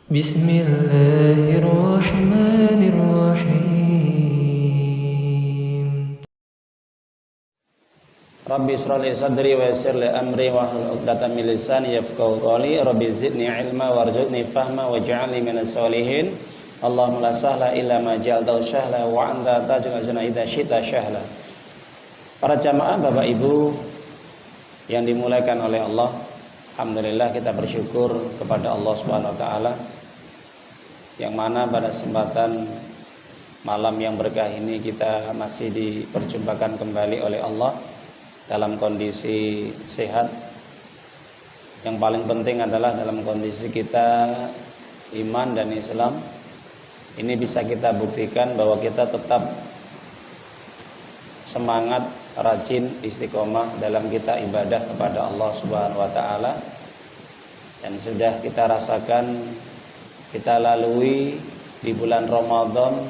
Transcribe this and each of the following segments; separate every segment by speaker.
Speaker 1: Bismillahirrahmanirrahim.
Speaker 2: Rabbi israh li sadri wa yassir li amri wahlul 'uqdatam min lisani yafqahu qawli. Rabbi zidni ilma warzuqni fahma waj'alni minas sholihin. Allahumma la sahla illa ma ja'altahu sahla wa anta taj'alul hazana idza syi'ta sahla. Para jamaah Bapak Ibu yang dimuliakan oleh Allah, alhamdulillah kita bersyukur kepada Allah Subhanahu wa taala yang mana pada kesempatan malam yang berkah ini kita masih diperjumpakan kembali oleh Allah dalam kondisi sehat. Yang paling penting adalah dalam kondisi kita iman dan Islam. Ini bisa kita buktikan bahwa kita tetap semangat, rajin, istiqomah dalam kita ibadah kepada Allah Subhanahu wa taala. Dan sudah kita rasakan, kita lalui di bulan Ramadan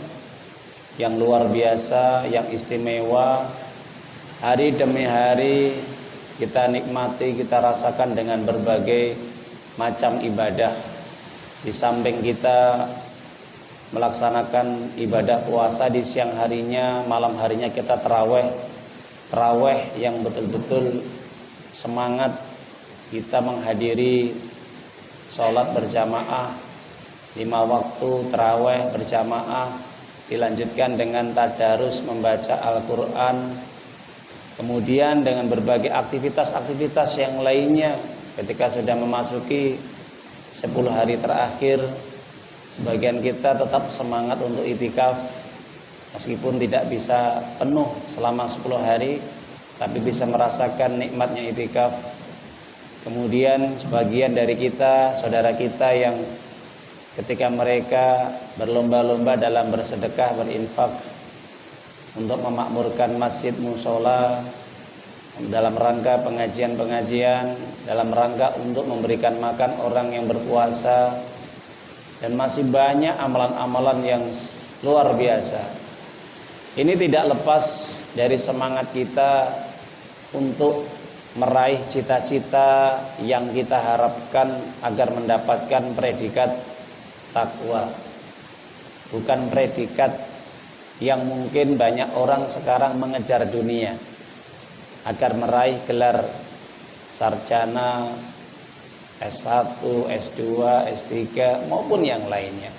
Speaker 2: yang luar biasa, yang istimewa. Hari demi hari kita nikmati, kita rasakan dengan berbagai macam ibadah. Di samping kita melaksanakan ibadah puasa di siang harinya, malam harinya kita tarawih yang betul-betul semangat kita menghadiri sholat berjamaah 5 waktu tarawih berjamaah, dilanjutkan dengan tadarus membaca Al-Quran, kemudian dengan berbagai aktivitas-aktivitas yang lainnya. Ketika sudah memasuki 10 hari terakhir, sebagian kita tetap semangat untuk itikaf, meskipun tidak bisa penuh selama 10 hari, tapi bisa merasakan nikmatnya itikaf. Kemudian sebagian dari kita, saudara kita yang ketika mereka berlomba-lomba dalam bersedekah, berinfak untuk memakmurkan masjid, musola, dalam rangka pengajian-pengajian, dalam rangka untuk memberikan makan orang yang berpuasa, dan masih banyak amalan-amalan yang luar biasa. Ini tidak lepas dari semangat kita untuk meraih cita-cita yang kita harapkan agar mendapatkan predikat takwa. Bukan predikat yang mungkin banyak orang sekarang mengejar dunia agar meraih gelar sarjana, S1, S2, S3 maupun yang lainnya.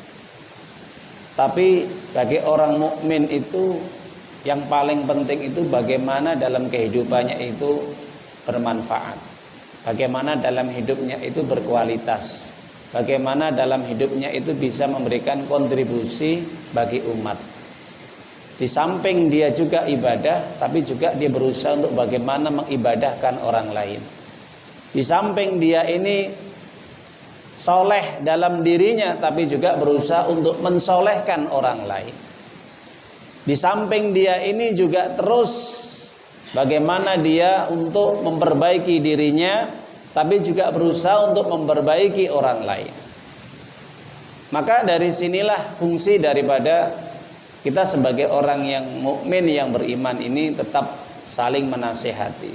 Speaker 2: Tapi bagi orang mukmin itu yang paling penting itu bagaimana dalam kehidupannya itu bermanfaat. Bagaimana dalam hidupnya itu berkualitas. Bagaimana dalam hidupnya itu bisa memberikan kontribusi bagi umat. Di samping dia juga ibadah, tapi juga dia berusaha untuk bagaimana mengibadahkan orang lain. Di samping dia ini soleh dalam dirinya, tapi juga berusaha untuk mensolehkan orang lain. Di samping dia ini juga terus bagaimana dia untuk memperbaiki dirinya, tapi juga berusaha untuk memperbaiki orang lain. Maka dari sinilah fungsi daripada kita sebagai orang yang mukmin, yang beriman ini tetap saling menasihati.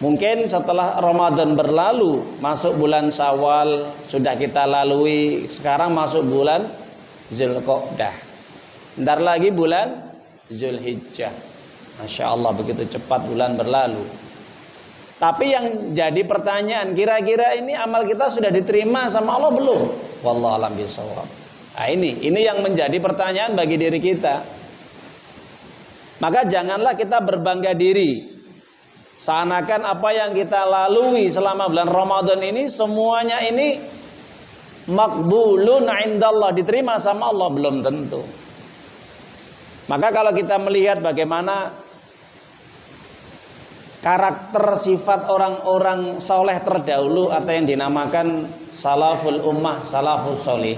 Speaker 2: Mungkin setelah Ramadan berlalu, masuk bulan Syawal sudah kita lalui, sekarang masuk bulan Zulqa'dah. Bentar lagi bulan Zulhijjah. Masya Allah, begitu cepat bulan berlalu. Tapi yang jadi pertanyaan, kira-kira ini amal kita sudah diterima sama Allah belum? Wallahu a'lam bishawab. Nah, ini yang menjadi pertanyaan bagi diri kita. Maka janganlah kita berbangga diri seakan apa yang kita lalui selama bulan Ramadan ini semuanya ini makbulun indallah, diterima sama Allah, belum tentu. Maka kalau kita melihat bagaimana karakter sifat orang-orang soleh terdahulu atau yang dinamakan salaful ummah, salafus solih,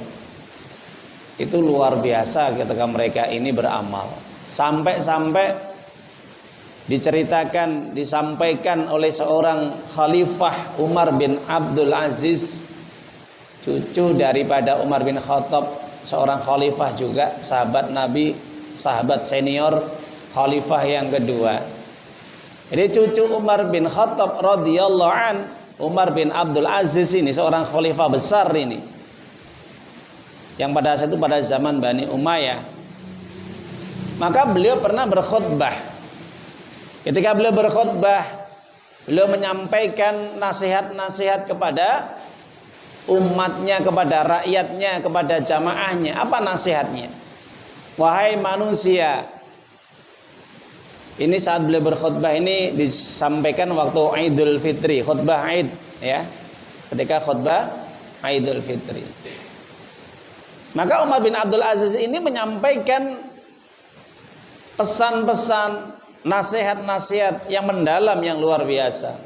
Speaker 2: itu luar biasa ketika mereka ini beramal. Sampai-sampai diceritakan, disampaikan oleh seorang khalifah Umar bin Abdul Aziz, cucu daripada Umar bin Khattab, seorang khalifah juga, sahabat Nabi, sahabat senior, khalifah yang kedua. Jadi cucu Umar bin Khattab radhiyallahu an, Umar bin Abdul Aziz ini seorang khalifah besar ini. yang pada saat itu pada zaman Bani Umayyah. Maka beliau pernah berkhutbah. Ketika beliau berkhutbah, beliau menyampaikan nasihat-nasihat kepada umatnya, kepada rakyatnya, kepada jamaahnya. Apa nasihatnya? Wahai manusia. Ini saat beliau berkhutbah ini disampaikan waktu Idul Fitri, khutbah Id, ya. Ketika khutbah Idul Fitri. Maka Umar bin Abdul Aziz ini menyampaikan pesan-pesan, nasihat-nasihat yang mendalam, yang luar biasa.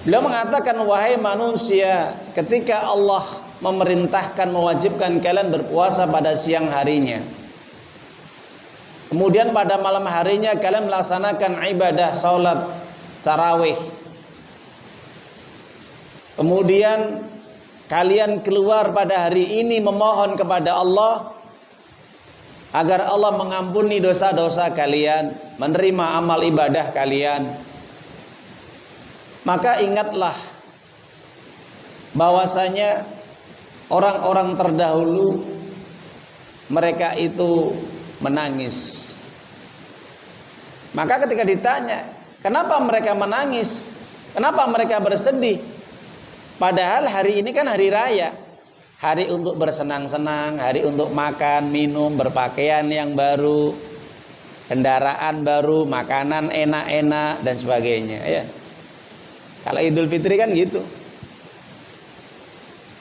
Speaker 2: Beliau mengatakan, wahai manusia, ketika Allah memerintahkan, mewajibkan kalian berpuasa pada siang harinya, kemudian pada malam harinya kalian melaksanakan ibadah salat tarawih, kemudian kalian keluar pada hari ini memohon kepada Allah agar Allah mengampuni dosa-dosa kalian, menerima amal ibadah kalian. Maka ingatlah bahwasanya orang-orang terdahulu mereka itu menangis. Maka ketika ditanya, kenapa mereka menangis? Kenapa mereka bersedih? Padahal hari ini kan hari raya, hari untuk bersenang-senang, hari untuk makan, minum, berpakaian yang baru, kendaraan baru, makanan enak-enak dan sebagainya, ya. Kalau Idul Fitri kan gitu.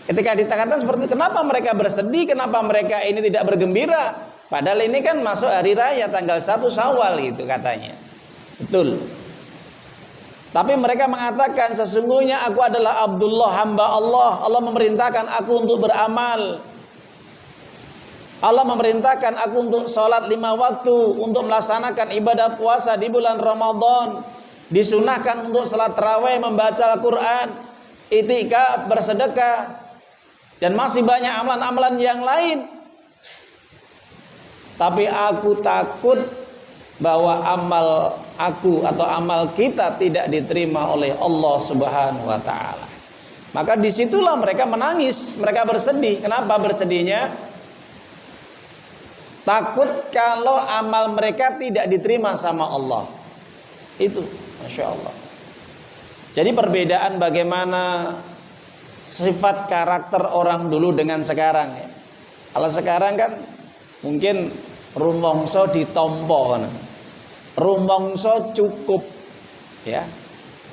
Speaker 2: Ketika dikatakan seperti itu, kenapa mereka bersedih, kenapa mereka ini tidak bergembira? Padahal ini kan masuk hari raya tanggal 1 Syawal gitu katanya. Betul. Tapi mereka mengatakan, sesungguhnya aku adalah Abdullah, hamba Allah. Allah memerintahkan aku untuk beramal. Allah memerintahkan aku untuk sholat 5 waktu, untuk melaksanakan ibadah puasa di bulan Ramadan. Disunahkan untuk sholat tarawih, membaca Al-Quran, i'tikaf, bersedekah, dan masih banyak amalan-amalan yang lain. Tapi aku takut bahwa amal aku atau amal kita tidak diterima oleh Allah Subhanahu wa taala. Maka disitulah mereka menangis, mereka bersedih. Kenapa bersedihnya? Takut kalau amal mereka tidak diterima sama Allah. Itu, Masya Allah. Jadi perbedaan bagaimana sifat karakter orang dulu dengan sekarang, ya. Kalau sekarang kan mungkin rumongso ditompo, rumongso cukup, ya.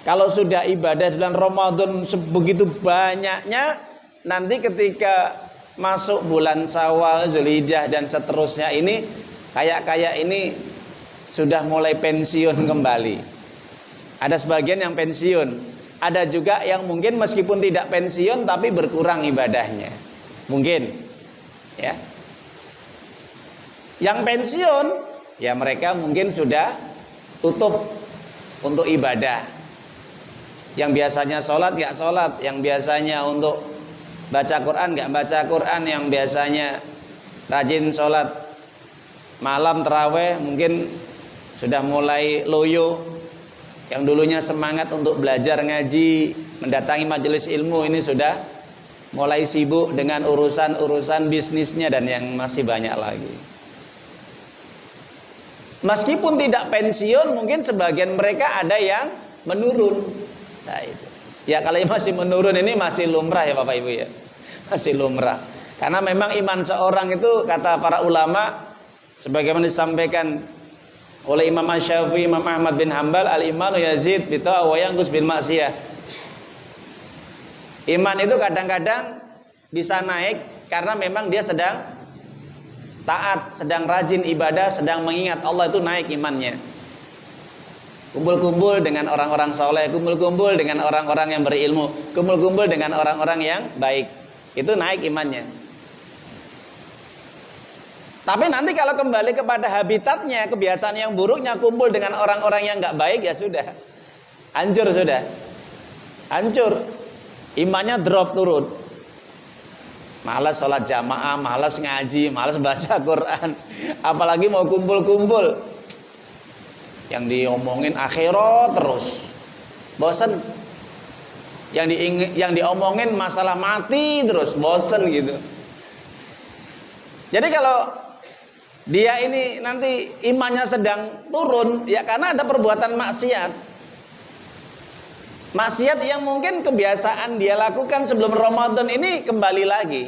Speaker 2: Kalau sudah ibadah bulan Ramadan sebegitu banyaknya, nanti ketika masuk bulan Syawal, Zulhijjah dan seterusnya ini kayak ini sudah mulai pensiun kembali. Ada sebagian yang pensiun, ada juga yang mungkin meskipun tidak pensiun tapi berkurang ibadahnya, mungkin, ya. Yang pensiun, ya mereka mungkin sudah tutup untuk ibadah. Yang biasanya sholat gak sholat, yang biasanya untuk baca Quran gak baca Quran, yang biasanya rajin sholat malam tarawih mungkin sudah mulai loyo. Yang dulunya semangat untuk belajar ngaji, mendatangi majelis ilmu, ini sudah mulai sibuk dengan urusan-urusan bisnisnya dan yang masih banyak lagi. Meskipun tidak pensiun, mungkin sebagian mereka ada yang menurun. Nah itu. Ya kalau masih menurun ini masih lumrah ya Bapak Ibu ya. Masih lumrah. Karena memang iman seorang itu kata para ulama sebagaimana disampaikan oleh Imam Asy-Syafi'i, Imam Ahmad bin Hambal, al-imanu yazid bi ta'ah wa yanqus bil ma'siyah. Iman itu kadang-kadang bisa naik karena memang dia sedang taat, sedang rajin ibadah, sedang mengingat Allah, itu naik imannya. Kumpul-kumpul dengan orang-orang soleh, kumpul-kumpul dengan orang-orang yang berilmu, kumpul-kumpul dengan orang-orang yang baik, itu naik imannya. Tapi nanti kalau kembali kepada habitatnya, kebiasaan yang buruknya, kumpul dengan orang-orang yang nggak baik, ya sudah, hancur sudah, hancur, imannya drop turun. Malas sholat jamaah, malas ngaji, malas baca Quran, apalagi mau kumpul-kumpul. Yang diomongin akhirat terus, bosen. Yang diomongin masalah mati terus, bosen gitu. Jadi kalau dia ini nanti imannya sedang turun, ya karena ada perbuatan maksiat. Maksiat yang mungkin kebiasaan dia lakukan sebelum Ramadan ini kembali lagi.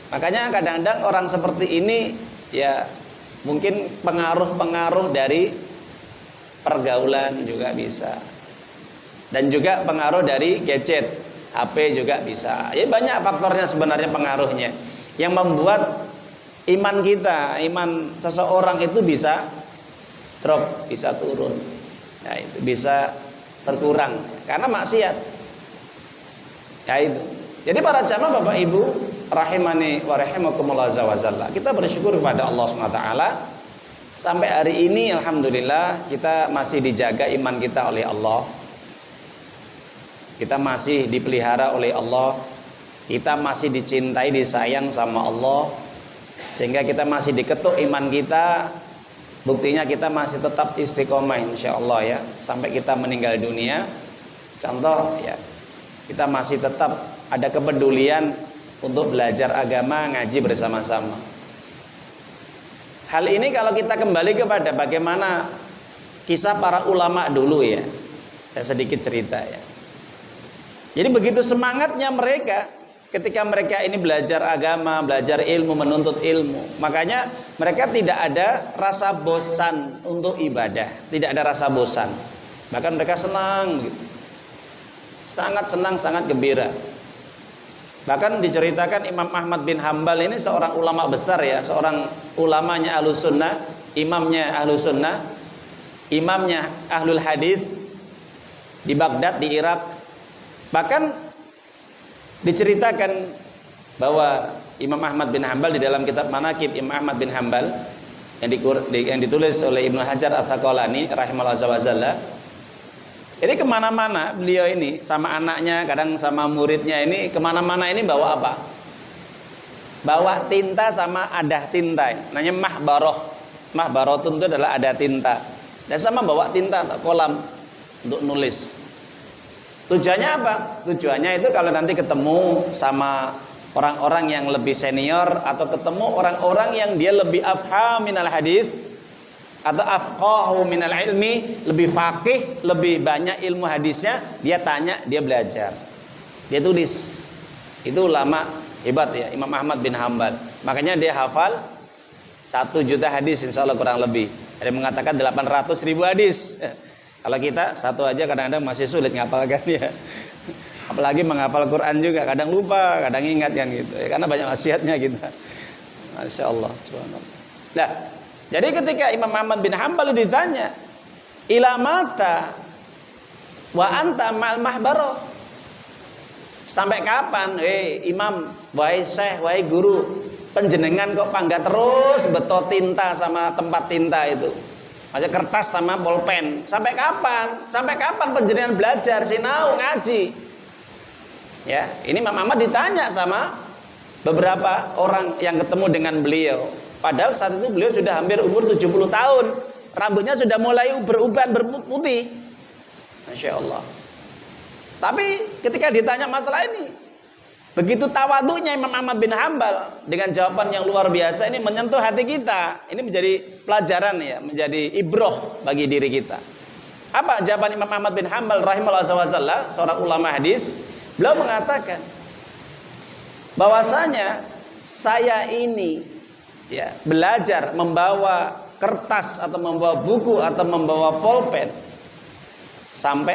Speaker 2: Makanya kadang-kadang orang seperti ini ya mungkin pengaruh-pengaruh dari pergaulan juga bisa. Dan juga pengaruh dari gadget, HP juga bisa. Ya banyak faktornya sebenarnya pengaruhnya yang membuat iman kita, iman seseorang itu bisa drop, bisa turun. Ya itu bisa berkurang karena maksiat. Ya itu. Jadi para jamaah Bapak Ibu rahimani wa rahimakumullah azza wa jalla, kita bersyukur kepada Allah Subhanahu wa taala sampai hari ini alhamdulillah kita masih dijaga iman kita oleh Allah. Kita masih dipelihara oleh Allah. Kita masih dicintai, disayang sama Allah. Sehingga kita masih diketuk iman kita. Buktinya kita masih tetap istiqomah insyaallah ya sampai kita meninggal dunia. Contoh ya, kita masih tetap ada kepedulian untuk belajar agama, ngaji bersama-sama. Hal ini kalau kita kembali kepada bagaimana kisah para ulama dulu ya. Saya sedikit cerita ya. Jadi begitu semangatnya mereka ketika mereka ini belajar agama, belajar ilmu, menuntut ilmu. Makanya mereka tidak ada rasa bosan untuk ibadah. Tidak ada rasa bosan. Bahkan mereka senang gitu. Sangat senang, sangat gembira. Bahkan diceritakan Imam Ahmad bin Hambal ini seorang ulama besar ya. Seorang ulamanya Ahlus Sunnah, imamnya Ahlus Sunnah, imamnya Ahlul Hadis di Baghdad, di Irak. Bahkan diceritakan bahwa Imam Ahmad bin Hambal di dalam kitab Manaqib Imam Ahmad bin Hambal yang ditulis oleh Ibnu Hajar Al-Asqalani rahimahullah azza. Jadi kemana-mana beliau ini sama anaknya, kadang sama muridnya ini kemana-mana ini bawa apa? Bawa tinta sama adah tinta. Namanya mahbaroh. Mahbarotun itu adalah adah tinta. Dan sama bawa tinta atau kolam untuk nulis. Tujuannya apa? Tujuannya itu kalau nanti ketemu sama orang-orang yang lebih senior atau ketemu orang-orang yang dia lebih afham minal hadis atau afqahu minal ilmi, lebih faqih, lebih banyak ilmu hadisnya, dia tanya, dia belajar. Dia tulis. Itu ulama hebat ya, Imam Ahmad bin Hambal. Makanya dia hafal 1 juta hadis insyaallah kurang lebih. Ada yang mengatakan 800.000 hadis. Kalau kita satu aja kadang-kadang masih sulit ngapalkan ya. Apalagi menghafal Quran juga kadang lupa, kadang ingat kan gitu. Ya, karena banyak wasiatnya kita. Masya Allah, subhanallah. Nah, jadi ketika Imam Ahmad bin Hambal ditanya, ila mata wa anta ma'al mahbaroh. Sampai kapan, Imam, wahai syekh, wahai guru, penjenengan kok panggat terus beto tinta sama tempat tinta itu? Maksudnya kertas sama bolpen. Sampai kapan? Sampai kapan penjenengan belajar sinau ngaji? Ya, ini Imam Ahmad ditanya sama beberapa orang yang ketemu dengan beliau. Padahal saat itu beliau sudah hampir umur 70 tahun. Rambutnya sudah mulai beruban berputih. Masya Allah. Tapi ketika ditanya masalah ini, begitu tawadhunya Imam Ahmad bin Hambal dengan jawaban yang luar biasa ini menyentuh hati kita. Ini menjadi pelajaran ya, menjadi ibroh bagi diri kita. Apa jawaban Imam Ahmad bin Hambal rahimahullah SAW, seorang ulama hadis? Beliau mengatakan bahwasanya saya ini ya belajar membawa kertas atau membawa buku atau membawa pulpen sampai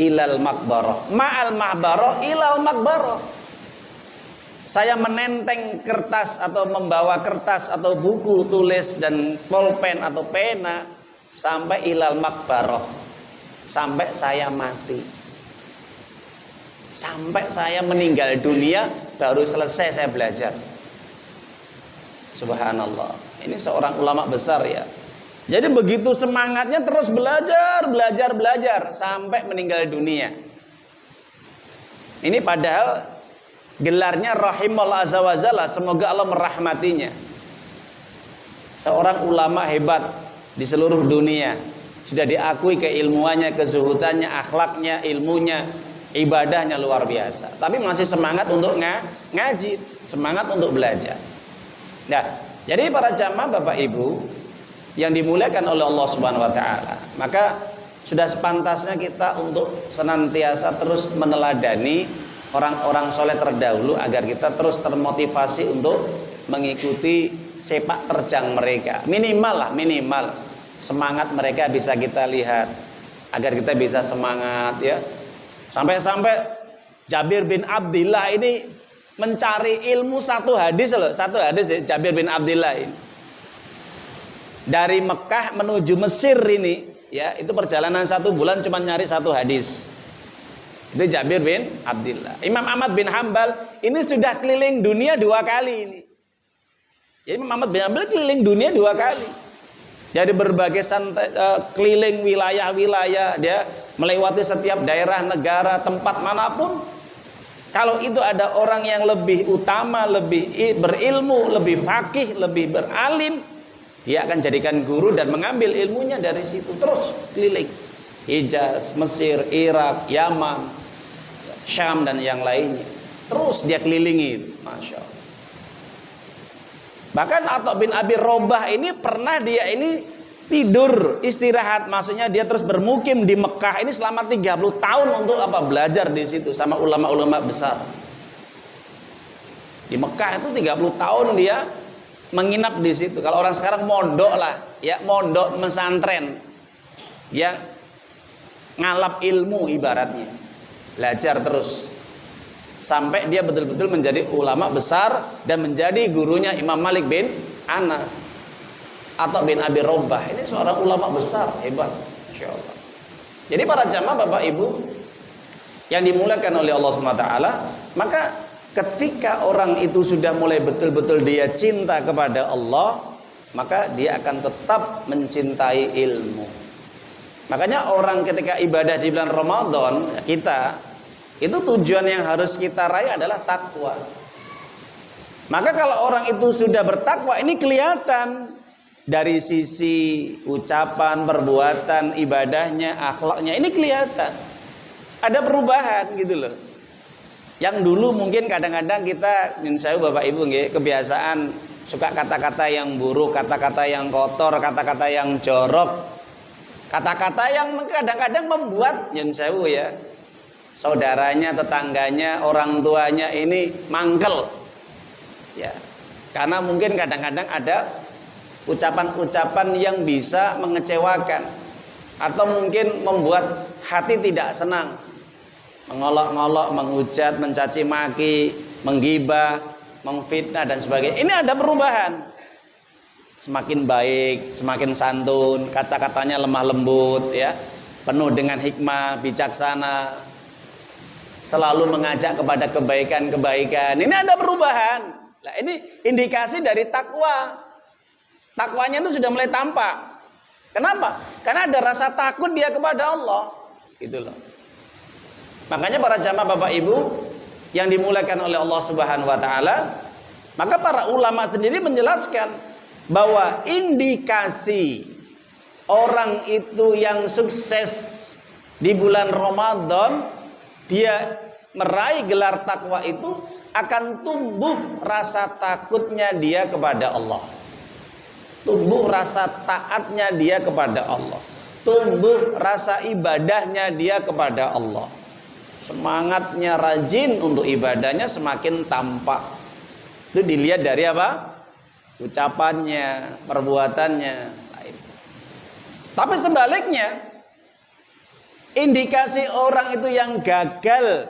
Speaker 2: ilal makbaroh, ma'al mahbaroh ilal makbaroh. Saya menenteng kertas atau membawa kertas atau buku tulis dan pulpen atau pena sampai ilal makbaroh, sampai saya mati, sampai saya meninggal dunia baru selesai saya belajar. Subhanallah. Ini seorang ulama besar ya. Jadi begitu semangatnya terus belajar sampai meninggal dunia. Ini padahal gelarnya rahimahullah azza wa jalla, semoga Allah merahmatinya. Seorang ulama hebat di seluruh dunia. Sudah diakui keilmuannya, kezuhudannya, akhlaknya, ilmunya. ibadahnya luar biasa, tapi masih semangat untuk ngaji, semangat untuk belajar. Nah, jadi para jamaah Bapak Ibu yang dimuliakan oleh Allah Subhanahu wa taala, maka sudah sepantasnya kita untuk senantiasa terus meneladani orang-orang soleh terdahulu agar kita terus termotivasi untuk mengikuti sepak terjang mereka. Minimal semangat mereka bisa kita lihat agar kita bisa semangat ya. Sampai-sampai Jabir bin Abdillah ini mencari ilmu satu hadis loh, ya, Jabir bin Abdillah ini. Dari Mekah menuju Mesir ini, ya itu perjalanan 1 bulan cuma nyari 1 hadis. Itu Jabir bin Abdillah. Imam Ahmad bin Hambal ini sudah keliling dunia 2 kali ini. Jadi Imam Ahmad bin Hambal keliling dunia 2 kali. Dari berbagai keliling wilayah-wilayah, dia melewati setiap daerah, negara, tempat manapun. Kalau itu ada orang yang lebih utama, lebih berilmu, lebih fakih, lebih beralim, dia akan jadikan guru dan mengambil ilmunya dari situ. Terus keliling Hijaz, Mesir, Irak, Yaman, Syam dan yang lainnya. Terus dia kelilingi, Masya Allah. Bahkan Atha bin Abi Robah ini pernah dia ini tidur istirahat, maksudnya dia terus bermukim di Mekah ini selama 30 tahun untuk apa? Belajar di situ sama ulama-ulama besar. Di Mekah itu 30 tahun dia menginap di situ. Kalau orang sekarang mondok lah, ya mondok pesantren. Ya ngalap ilmu ibaratnya. Belajar terus sampai dia betul-betul menjadi ulama besar dan menjadi gurunya Imam Malik bin Anas atau bin Abi Robah. Ini seorang ulama besar hebat, Masya Allah. Jadi para jamaah Bapak Ibu yang dimuliakan oleh Allah SWT, maka ketika orang itu sudah mulai betul-betul dia cinta kepada Allah, maka dia akan tetap mencintai ilmu. Makanya orang ketika ibadah di bulan Ramadan, kita itu tujuan yang harus kita raih adalah takwa. Maka kalau orang itu sudah bertakwa, ini kelihatan dari sisi ucapan, perbuatan, ibadahnya, akhlaknya, ini kelihatan ada perubahan gitu loh. Yang dulu mungkin kadang-kadang kita, insya Allah Bapak Ibu kebiasaan suka kata-kata yang buruk, kata-kata yang kotor, kata-kata yang jorok, kata-kata yang kadang-kadang membuat insya Allah ya saudaranya, tetangganya, orang tuanya ini mangkel. Ya. Karena mungkin kadang-kadang ada ucapan-ucapan yang bisa mengecewakan atau mungkin membuat hati tidak senang. Mengolok-ngolok, menghujat, mencaci maki, menggibah, memfitnah dan sebagainya. Ini ada perubahan. Semakin baik, semakin santun, kata-katanya lemah lembut ya, penuh dengan hikmah, bijaksana, selalu mengajak kepada kebaikan-kebaikan. Ini ada perubahan. Nah, ini indikasi dari takwa. Takwanya itu sudah mulai tampak. Kenapa? Karena ada rasa takut dia kepada Allah. Gitu loh. Makanya para jamaah Bapak Ibu yang dimuliakan oleh Allah Subhanahu wa taala, maka para ulama sendiri menjelaskan bahwa indikasi orang itu yang sukses di bulan Ramadan, dia meraih gelar takwa itu akan tumbuh rasa takutnya dia kepada Allah, tumbuh rasa taatnya dia kepada Allah, tumbuh rasa ibadahnya dia kepada Allah, semangatnya rajin untuk ibadahnya semakin tampak. Itu dilihat dari apa? Ucapannya, perbuatannya. Tapi sebaliknya, indikasi orang itu yang gagal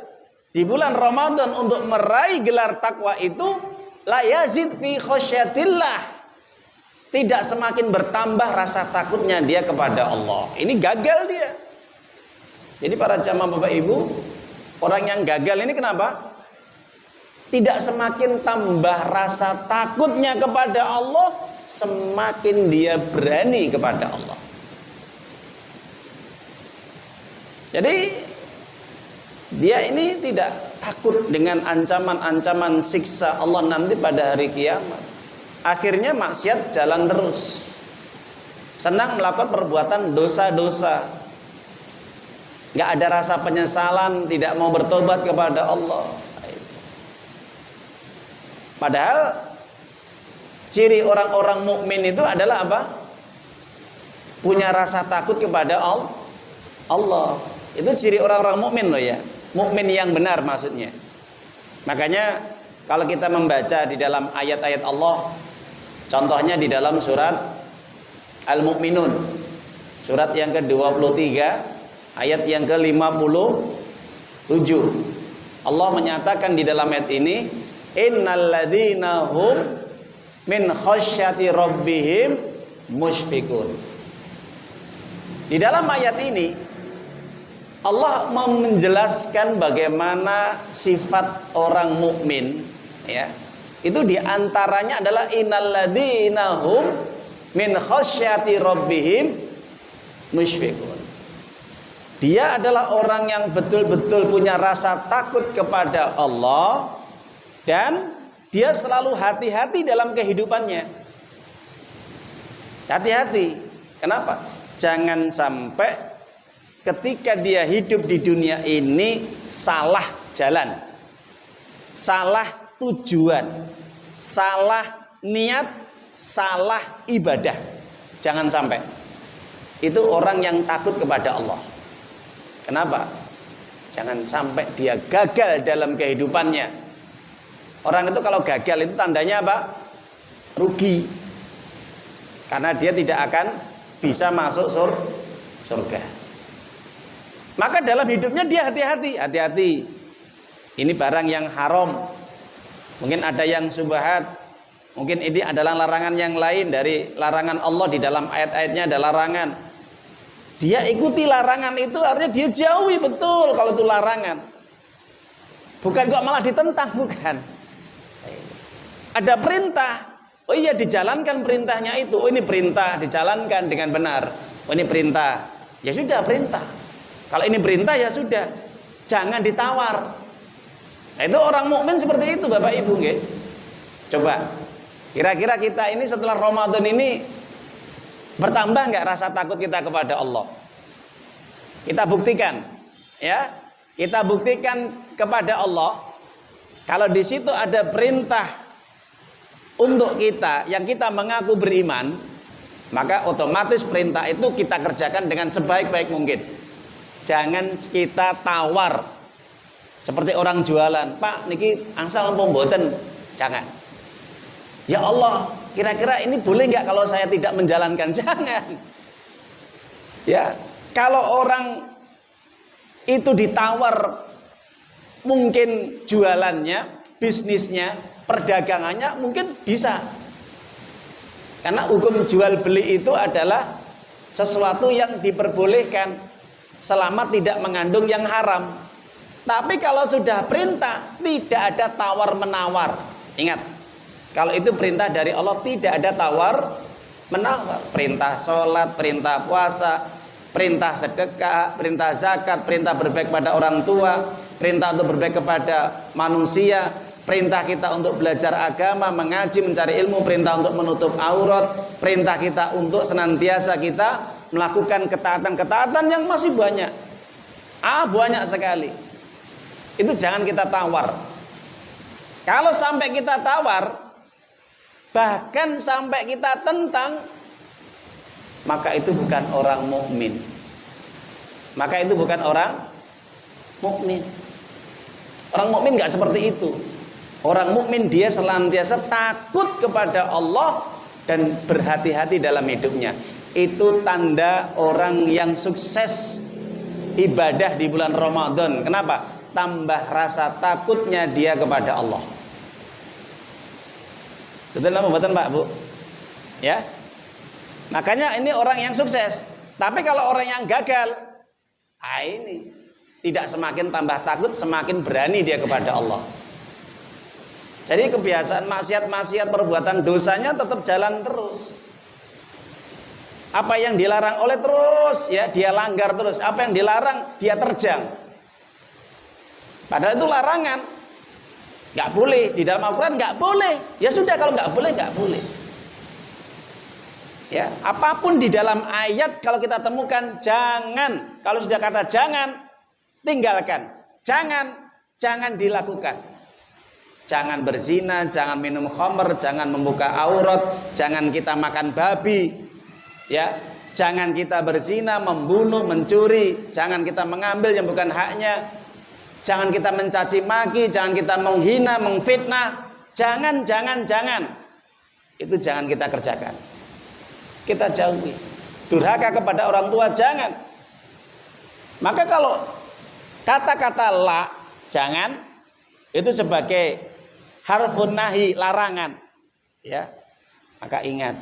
Speaker 2: di bulan Ramadan untuk meraih gelar takwa itu la yazid fi khosyatillah, tidak semakin bertambah rasa takutnya dia kepada Allah. Ini gagal dia. Jadi para jamaah Bapak Ibu, orang yang gagal ini kenapa? Tidak semakin tambah rasa takutnya kepada Allah, semakin dia berani kepada Allah. Jadi dia ini tidak takut dengan ancaman-ancaman siksa Allah nanti pada hari kiamat. Akhirnya maksiat jalan terus, senang melakukan perbuatan dosa-dosa. nggak ada rasa penyesalan, tidak mau bertobat kepada Allah. Padahal ciri orang-orang mukmin itu adalah apa? Punya rasa takut kepada Allah. Itu ciri orang-orang mukmin loh ya. Mukmin yang benar maksudnya. Makanya kalau kita membaca di dalam ayat-ayat Allah, contohnya di dalam surat Al-Mu'minun, surat yang ke-23 ayat yang ke-57, Allah menyatakan di dalam ayat ini, innalladzina hum min khasyati rabbihim musyfiqun. Di dalam ayat ini Allah menjelaskan bagaimana sifat orang mukmin, ya. Itu diantaranya adalah innalladzina hum min khasyati rabbihim musyfiqun. Dia adalah orang yang betul-betul punya rasa takut kepada Allah, dan dia selalu hati-hati dalam kehidupannya. Hati-hati. Kenapa? Jangan sampai ketika dia hidup di dunia ini salah jalan, salah tujuan, salah niat, salah ibadah. Jangan sampai. Itu orang yang takut kepada Allah. Kenapa? Jangan sampai dia gagal dalam kehidupannya. Orang itu kalau gagal itu tandanya apa? Rugi. Karena dia tidak akan bisa masuk surga. Maka dalam hidupnya dia hati-hati. Hati-hati. Ini barang yang haram. Mungkin ada yang subhat. Mungkin ini adalah larangan yang lain dari larangan Allah. Di dalam ayat-ayatnya ada larangan. Dia ikuti larangan itu, artinya dia jauhi betul kalau itu larangan. Bukan kok malah ditentang, bukan. Ada perintah, oh iya dijalankan perintahnya itu. Oh ini perintah, dijalankan dengan benar. Oh ini perintah, ya sudah perintah. Kalau ini perintah ya sudah, jangan ditawar. Nah, itu orang mukmin seperti itu, Bapak Ibu, nggih. Coba, kira-kira kita ini setelah Ramadan ini bertambah nggak rasa takut kita kepada Allah? Kita buktikan, ya. Kita buktikan kepada Allah. Kalau di situ ada perintah untuk kita yang kita mengaku beriman, maka otomatis perintah itu kita kerjakan dengan sebaik-baik mungkin. Jangan kita tawar seperti orang jualan. Pak, niki angsal mboten. Jangan. Ya Allah, kira-kira ini boleh nggak kalau saya tidak menjalankan? Jangan. Ya, kalau orang itu ditawar, mungkin jualannya, bisnisnya, perdagangannya mungkin bisa. Karena hukum jual beli itu adalah sesuatu yang diperbolehkan selama tidak mengandung yang haram. Tapi kalau sudah perintah, tidak ada tawar menawar. Ingat, kalau itu perintah dari Allah, tidak ada tawar menawar. Perintah sholat, perintah puasa, perintah sedekah, perintah zakat, perintah berbaik pada orang tua, perintah untuk berbaik kepada manusia, perintah kita untuk belajar agama, mengaji, mencari ilmu, perintah untuk menutup aurat, perintah kita untuk senantiasa kita melakukan ketaatan-ketaatan yang masih banyak. Banyak sekali. Itu jangan kita tawar. Kalau sampai kita tawar, bahkan sampai kita tentang, maka itu bukan orang mukmin. Maka itu bukan orang mukmin. Orang mukmin enggak seperti itu. Orang mukmin dia senantiasa takut kepada Allah dan berhati-hati dalam hidupnya. Itu tanda orang yang sukses ibadah di bulan Ramadan. Kenapa? Tambah rasa takutnya dia kepada Allah. Betul nggak betul Pak Bu? Ya. Makanya ini orang yang sukses. Tapi kalau orang yang gagal, ini tidak semakin tambah takut, semakin berani dia kepada Allah. Jadi kebiasaan maksiat-maksiat, perbuatan dosanya tetap jalan terus. Apa yang dilarang oleh terus, ya dia langgar terus. Apa yang dilarang dia terjang. Padahal itu larangan. Nggak boleh, di dalam Al-Quran nggak boleh. Ya sudah, kalau nggak boleh, nggak boleh. Ya, apapun di dalam ayat kalau kita temukan jangan, kalau sudah kata jangan, tinggalkan. Jangan dilakukan. Jangan berzina, jangan minum khamr, jangan membuka aurat, jangan kita makan babi. Ya, jangan kita berzina, membunuh, mencuri, jangan kita mengambil yang bukan haknya. Jangan kita mencaci maki, jangan kita menghina, mengfitnah. Jangan. Itu jangan kita kerjakan. Kita jauhi. Durhaka kepada orang tua jangan. Maka kalau kata-kata la, jangan, itu sebagai harfun nahi, larangan. Ya. Maka ingat,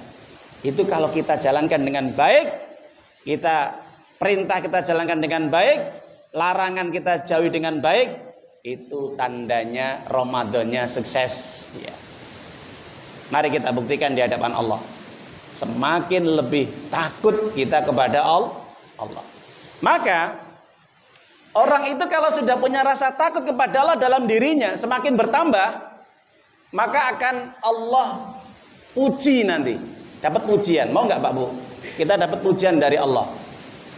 Speaker 2: itu kalau kita jalankan dengan baik, kita perintah kita jalankan dengan baik, larangan kita jauhi dengan baik, itu tandanya Ramadannya sukses. Ya. Mari kita buktikan di hadapan Allah. Semakin lebih takut kita kepada Allah. Maka orang itu kalau sudah punya rasa takut kepada Allah dalam dirinya semakin bertambah, maka akan Allah puji nanti. Dapat pujian. Mau nggak Pak Bu? Kita dapat pujian dari Allah.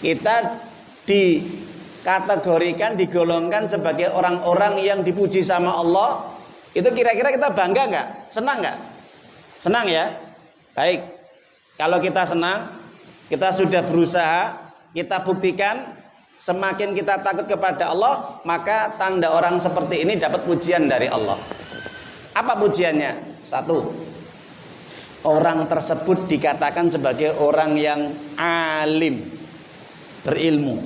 Speaker 2: Kita dikategorikan, digolongkan sebagai orang-orang yang dipuji sama Allah. Itu kira-kira kita bangga nggak? Senang nggak? Senang ya? Baik. Kalau kita senang, kita sudah berusaha, kita buktikan, semakin kita takut kepada Allah, maka tanda orang seperti ini dapat pujian dari Allah. Apa pujiannya? Satu, orang tersebut dikatakan sebagai orang yang alim, berilmu.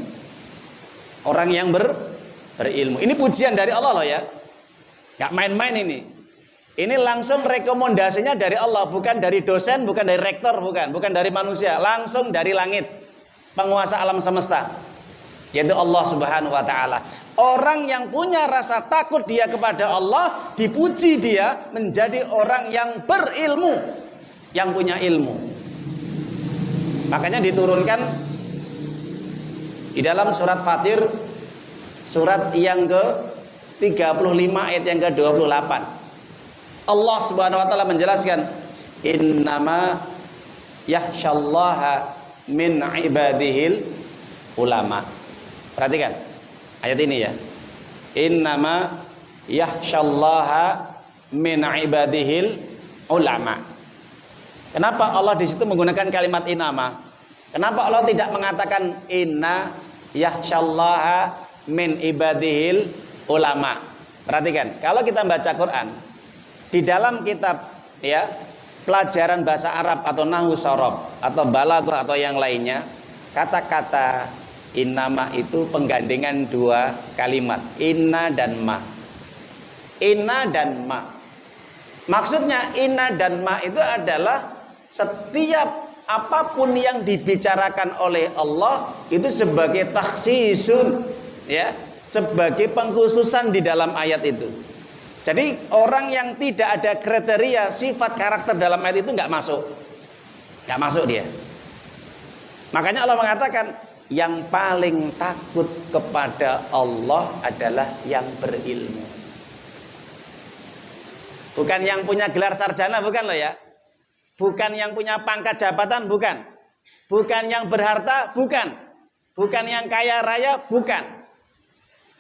Speaker 2: Orang yang berilmu. Ini pujian dari Allah loh ya. Gak main-main ini. Ini langsung rekomendasinya dari Allah, bukan dari dosen, bukan dari rektor, bukan dari manusia, langsung dari langit, penguasa alam semesta, yaitu Allah Subhanahu wa taala. Orang yang punya rasa takut dia kepada Allah, dipuji dia menjadi orang yang berilmu, yang punya ilmu. Makanya diturunkan di dalam surat Fatir, surat yang ke-35 ayat yang ke-28. Allah Subhanahu wa taala menjelaskan, innama yakhsyallaha min ibadihil ulama. Perhatikan ayat ini ya. Innama yakhsyallaha min ibadihil ulama. Kenapa Allah di situ menggunakan kalimat innama? Kenapa Allah tidak mengatakan inna yakhsyallaha min ibadihil ulama? Perhatikan, kalau kita baca Quran di dalam kitab ya pelajaran bahasa Arab atau nahwu sorob atau balaghah atau yang lainnya, kata-kata innama itu penggandengan dua kalimat, inna dan ma. Inna dan ma. Maksudnya inna dan ma itu adalah setiap apapun yang dibicarakan oleh Allah itu sebagai takhsisun, ya, sebagai pengkhususan di dalam ayat itu. Jadi orang yang tidak ada kriteria sifat karakter dalam ayat itu nggak masuk dia. Makanya Allah mengatakan yang paling takut kepada Allah adalah yang berilmu. Bukan yang punya gelar sarjana, bukan loh ya. Bukan yang punya pangkat jabatan, bukan. Bukan yang berharta, bukan. Bukan yang kaya raya, bukan.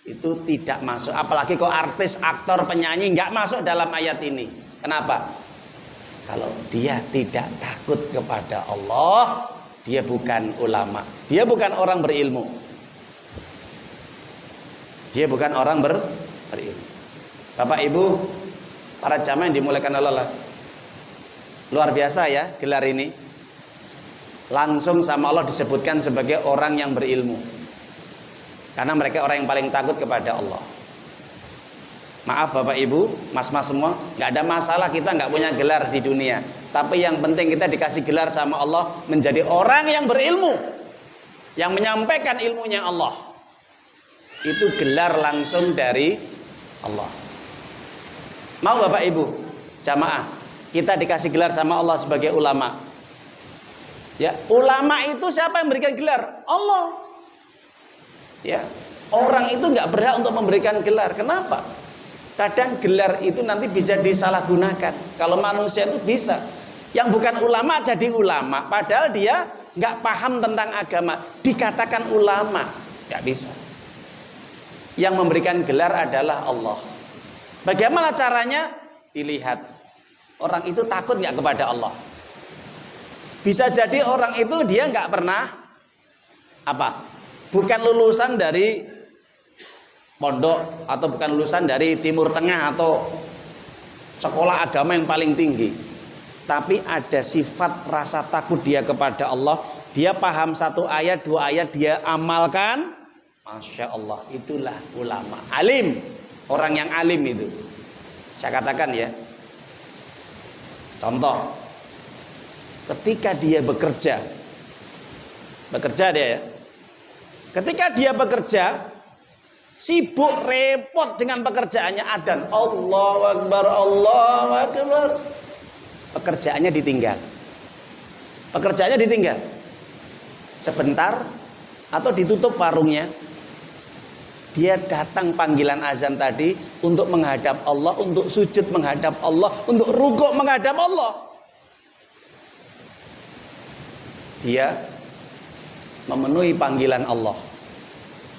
Speaker 2: Itu tidak masuk. Apalagi kok artis, aktor, penyanyi nggak masuk dalam ayat ini. Kenapa? Kalau dia tidak takut kepada Allah, dia bukan ulama. Dia bukan orang berilmu. Dia bukan orang berilmu. Bapak Ibu, para jamaah yang dimuliakan Allah, luar biasa ya gelar ini. Langsung sama Allah disebutkan sebagai orang yang berilmu. Karena mereka orang yang paling takut kepada Allah. Maaf Bapak Ibu, mas-mas semua, nggak ada masalah kita nggak punya gelar di dunia. Tapi yang penting kita dikasih gelar sama Allah menjadi orang yang berilmu, yang menyampaikan ilmunya Allah. Itu gelar langsung dari Allah. Mau Bapak Ibu, jamaah, kita dikasih gelar sama Allah sebagai ulama. Ya, ulama itu siapa yang memberikan gelar? Allah. Ya, orang itu nggak berhak untuk memberikan gelar. Kenapa? Kadang gelar itu nanti bisa disalahgunakan. Kalau manusia itu bisa. Yang bukan ulama jadi ulama, padahal dia nggak paham tentang agama, dikatakan ulama, nggak bisa. Yang memberikan gelar adalah Allah. Bagaimana caranya? Dilihat orang itu takut nggak kepada Allah. Bisa jadi orang itu dia nggak pernah bukan lulusan dari pondok, atau bukan lulusan dari Timur Tengah atau sekolah agama yang paling tinggi, tapi ada sifat rasa takut dia kepada Allah. Dia paham satu ayat, dua ayat, dia amalkan. Masya Allah, itulah ulama, alim. Orang yang alim itu, saya katakan ya, contoh, ketika dia bekerja dia ya, ketika dia bekerja, sibuk repot dengan pekerjaannya, adzan Allahu Akbar, Allahu Akbar, pekerjaannya ditinggal sebentar atau ditutup warungnya. Dia datang panggilan azan tadi untuk menghadap Allah, untuk sujud menghadap Allah, untuk rukuk menghadap Allah. Dia memenuhi panggilan Allah.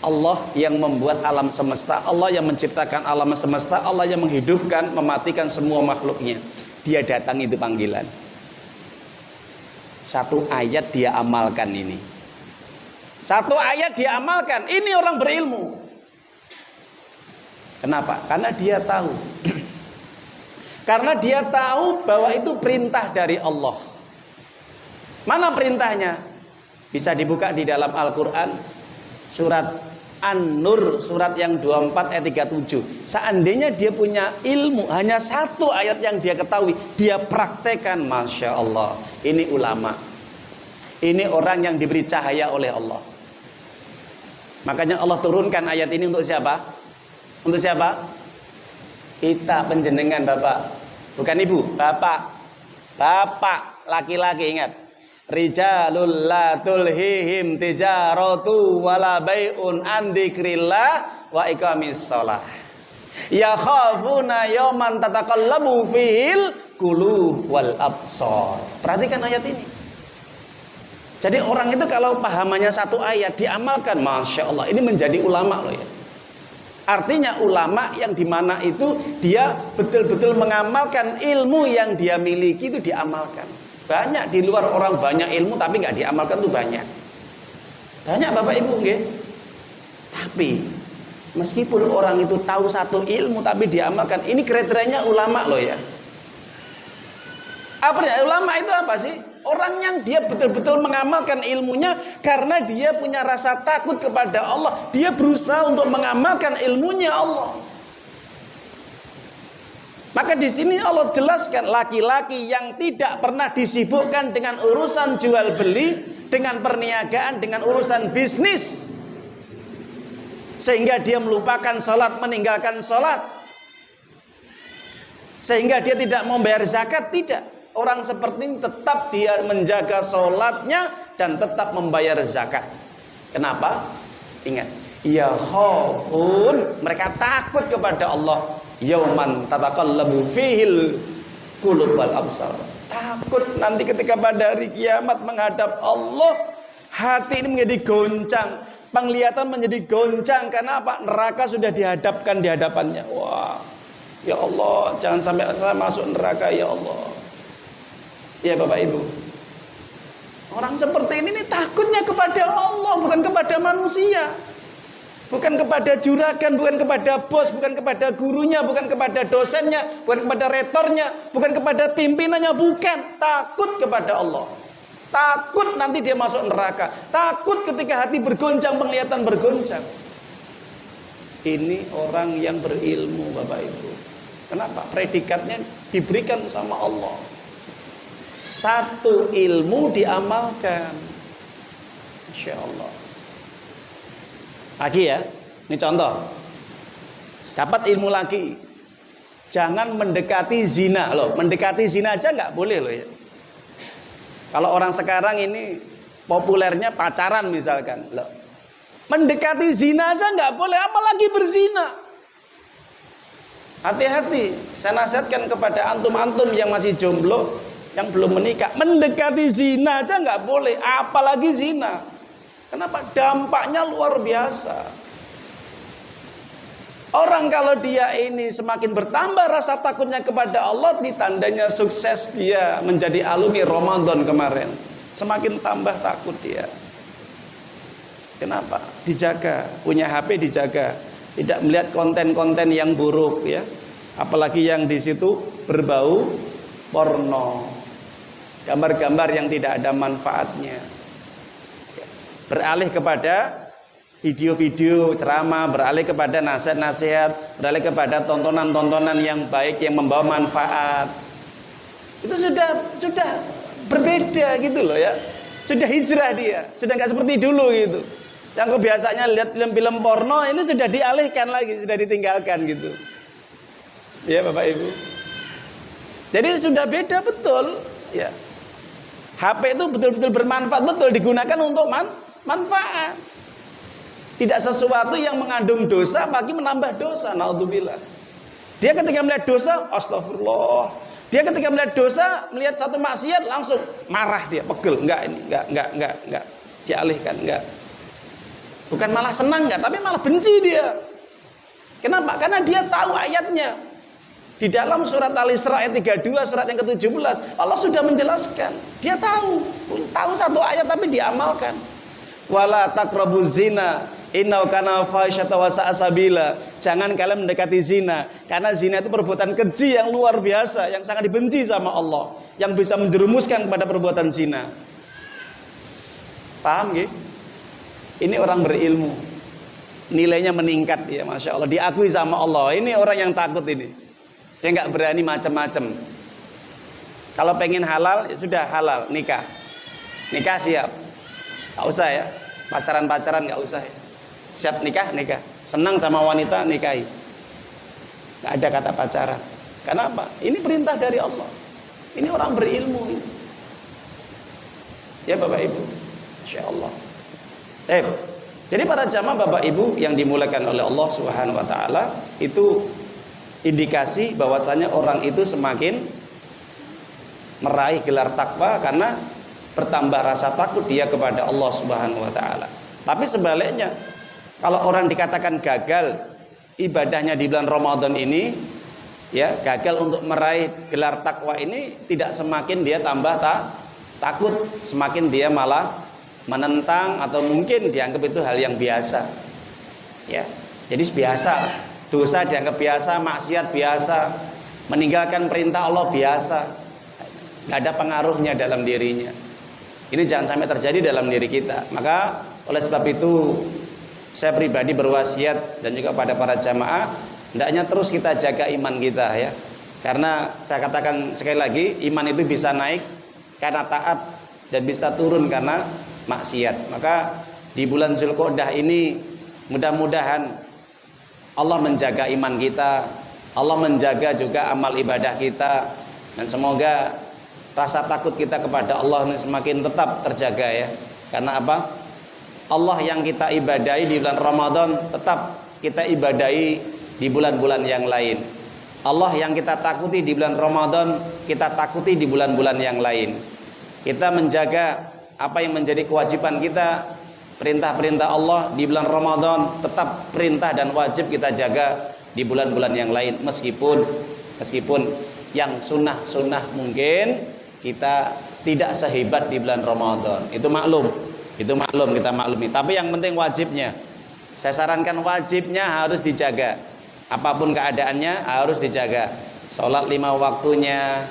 Speaker 2: Allah yang membuat alam semesta, Allah yang menciptakan alam semesta, Allah yang menghidupkan, mematikan semua makhluknya. Dia datang itu panggilan. Satu ayat dia amalkan ini. Satu ayat dia amalkan. Ini orang berilmu. Kenapa? Karena dia tahu. Karena dia tahu bahwa itu perintah dari Allah. Mana perintahnya? Bisa dibuka di dalam Al-Quran, surat An-Nur, surat yang 24 ayat 37. Seandainya dia punya ilmu, hanya satu ayat yang dia ketahui, dia praktekkan, Masya Allah. Ini ulama. Ini orang yang diberi cahaya oleh Allah. Makanya Allah turunkan ayat ini untuk siapa? Untuk siapa? Kita penjenengan Bapak. Bukan Ibu, Bapak. Bapak, laki-laki, ingat. Rijalul la tulhihim tijaratu wala bai'un an dzikrillah wa iqamis shalah. Yakhafuna yawman tataqallabu fihil qulub wal absar. Perhatikan ayat ini. Jadi orang itu kalau pahamannya satu ayat diamalkan, Masya Allah, ini menjadi ulama loh ya. Artinya ulama yang dimana itu dia betul-betul mengamalkan ilmu yang dia miliki itu diamalkan. Banyak di luar orang banyak ilmu tapi nggak diamalkan tuh banyak. Banyak Bapak Ibu nggih. Tapi meskipun orang itu tahu satu ilmu tapi diamalkan, ini kriterianya ulama loh ya. Apa ya? Ulama itu apa sih? Orang yang dia betul-betul mengamalkan ilmunya karena dia punya rasa takut kepada Allah. Dia berusaha untuk mengamalkan ilmunya Allah. Maka di sini Allah jelaskan laki-laki yang tidak pernah disibukkan dengan urusan jual beli, dengan perniagaan, dengan urusan bisnis, sehingga dia melupakan sholat, meninggalkan sholat, sehingga dia tidak membayar zakat. Tidak. Orang seperti ini tetap dia menjaga sholatnya dan tetap membayar zakat. Kenapa? Ingat, ya khafun, mereka takut kepada Allah. Yauman tataqallabu fihil qulub wal absar. Takut nanti ketika pada hari kiamat menghadap Allah, hati ini menjadi goncang, penglihatan menjadi goncang. Karena apa? Neraka sudah dihadapkan di hadapannya. Wah, ya Allah, jangan sampai saya masuk neraka ya Allah. Ya Bapak Ibu, orang seperti ini takutnya kepada Allah, bukan kepada manusia, bukan kepada juragan, bukan kepada bos, bukan kepada gurunya, bukan kepada dosennya, bukan kepada rektornya, bukan kepada pimpinannya, bukan. Takut kepada Allah. Takut nanti dia masuk neraka. Takut ketika hati bergoncang, penglihatan bergoncang. Ini orang yang berilmu Bapak Ibu. Kenapa? Predikatnya diberikan sama Allah. Satu ilmu diamalkan. Insya Allah. Lagi ya, ini contoh. Dapat ilmu lagi. Jangan mendekati zina loh. Mendekati zina aja nggak boleh loh ya. Kalau orang sekarang ini populernya pacaran misalkan loh. Mendekati zina aja nggak boleh, apalagi berzina. Hati-hati. Saya nasihatkan kepada antum-antum yang masih jomblo, yang belum menikah. Mendekati zina aja nggak boleh, apalagi zina. Kenapa? Dampaknya luar biasa. Orang kalau dia ini semakin bertambah rasa takutnya kepada Allah, ini tandanya sukses dia menjadi alumni Ramadan kemarin. Semakin tambah takut dia. Kenapa? Dijaga, punya HP dijaga, tidak melihat konten-konten yang buruk ya. Apalagi yang di situ berbau porno. Gambar-gambar yang tidak ada manfaatnya. Beralih kepada video-video ceramah, beralih kepada nasihat-nasihat, beralih kepada tontonan-tontonan yang baik yang membawa manfaat. Itu sudah berbeda gitu loh ya. Sudah hijrah dia, sudah nggak seperti dulu gitu. Yang kebiasaannya lihat film-film porno ini sudah dialihkan lagi, sudah ditinggalkan gitu. Ya Bapak Ibu. Jadi sudah beda betul ya. HP itu betul-betul bermanfaat, betul digunakan untuk manfaat. Tidak sesuatu yang mengandung dosa bagi menambah dosa. Naudzubillah. Dia ketika melihat dosa, astagfirullah. Dia ketika melihat dosa, melihat satu maksiat langsung marah dia, pegel. Enggak. Dialihkan, enggak. Bukan malah senang enggak, tapi malah benci dia. Kenapa? Karena dia tahu ayatnya. Di dalam surat Al-Isra ayat 32, surat yang ke-17, Allah sudah menjelaskan. Dia tahu satu ayat tapi diamalkan. Wala taqrabuz zina innahu kana fahisyatan wa sa'a sabila. Jangan kalian mendekati zina, karena zina itu perbuatan keji yang luar biasa, yang sangat dibenci sama Allah, yang bisa menjerumuskan kepada perbuatan zina. Paham nggih? Ini orang berilmu. Nilainya meningkat ya, Masya Allah, diakui sama Allah. Ini orang yang takut ini. Dia nggak berani macam-macam. Kalau pengen halal ya sudah halal, nikah. Nikah siap. Nggak usah ya, pacaran-pacaran nggak usah ya. Siap nikah, nikah. Senang sama wanita, nikahi. Nggak ada kata pacaran. Kenapa? Ini perintah dari Allah. Ini orang berilmu ini. Ya Bapak Ibu, Insya Allah. Jadi para jamaah Bapak Ibu yang dimuliakan oleh Allah Subhanahu Wa Taala, itu indikasi bahwasanya orang itu semakin meraih gelar takwa karena bertambah rasa takut dia kepada Allah Subhanahu Wa Taala. Tapi sebaliknya, kalau orang dikatakan gagal ibadahnya di bulan Ramadan ini, ya gagal untuk meraih gelar takwa ini, tidak semakin dia tambah takut, semakin dia malah menentang atau mungkin dianggap itu hal yang biasa. Ya, jadi biasa, dosa dianggap biasa, maksiat biasa, meninggalkan perintah Allah biasa, nggak ada pengaruhnya dalam dirinya. Ini jangan sampai terjadi dalam diri kita. Maka oleh sebab itu saya pribadi berwasiat dan juga pada para jamaah, hendaknya terus kita jaga iman kita ya. Karena saya katakan sekali lagi, iman itu bisa naik karena taat dan bisa turun karena maksiat. Maka di bulan Zulqa'dah ini mudah-mudahan Allah menjaga iman kita, Allah menjaga juga amal ibadah kita, dan semoga rasa takut kita kepada Allah ini semakin tetap terjaga ya. Karena apa? Allah yang kita ibadahi di bulan Ramadan tetap kita ibadahi di bulan-bulan yang lain. Allah yang kita takuti di bulan Ramadan kita takuti di bulan-bulan yang lain. Kita menjaga apa yang menjadi kewajiban kita, perintah-perintah Allah di bulan Ramadan tetap perintah dan wajib kita jaga di bulan-bulan yang lain. Meskipun yang sunnah-sunnah mungkin kita tidak sehebat di bulan Ramadan. Itu maklum kita maklumi. Tapi yang penting wajibnya, saya sarankan wajibnya harus dijaga. Apapun keadaannya harus dijaga. Sholat 5 waktunya,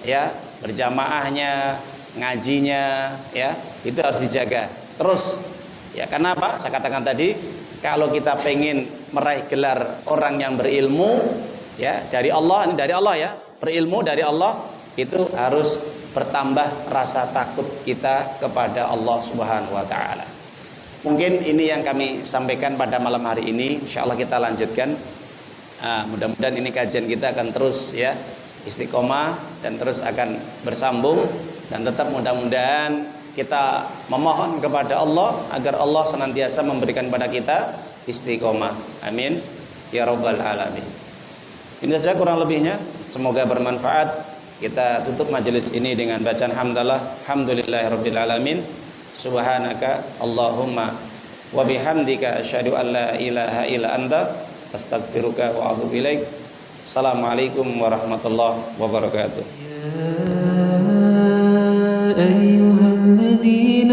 Speaker 2: ya, berjamaahnya, ngajinya, ya, itu harus dijaga. Terus, ya, kenapa? Saya katakan tadi, kalau kita pengen meraih gelar orang yang berilmu, ya, dari Allah, ini dari Allah ya, berilmu dari Allah, itu harus bertambah rasa takut kita kepada Allah Subhanahu Wa Taala. Mungkin ini yang kami sampaikan pada malam hari ini. Insyaallah kita lanjutkan. Mudah-mudahan ini kajian kita akan terus ya istiqomah dan terus akan bersambung, dan tetap mudah-mudahan kita memohon kepada Allah agar Allah senantiasa memberikan kepada kita istiqomah. Amin ya rabbal alamin. Ini saja kurang lebihnya, semoga bermanfaat. Kita tutup majelis ini dengan bacaan hamdalah. Alhamdulillahirabbil alamin. Subhanaka Allahumma wa bihamdika asyhadu an la ilaha illa anta astaghfiruka wa atubu ilaik. Assalamualaikum warahmatullahi wabarakatuh.
Speaker 1: أيها الذين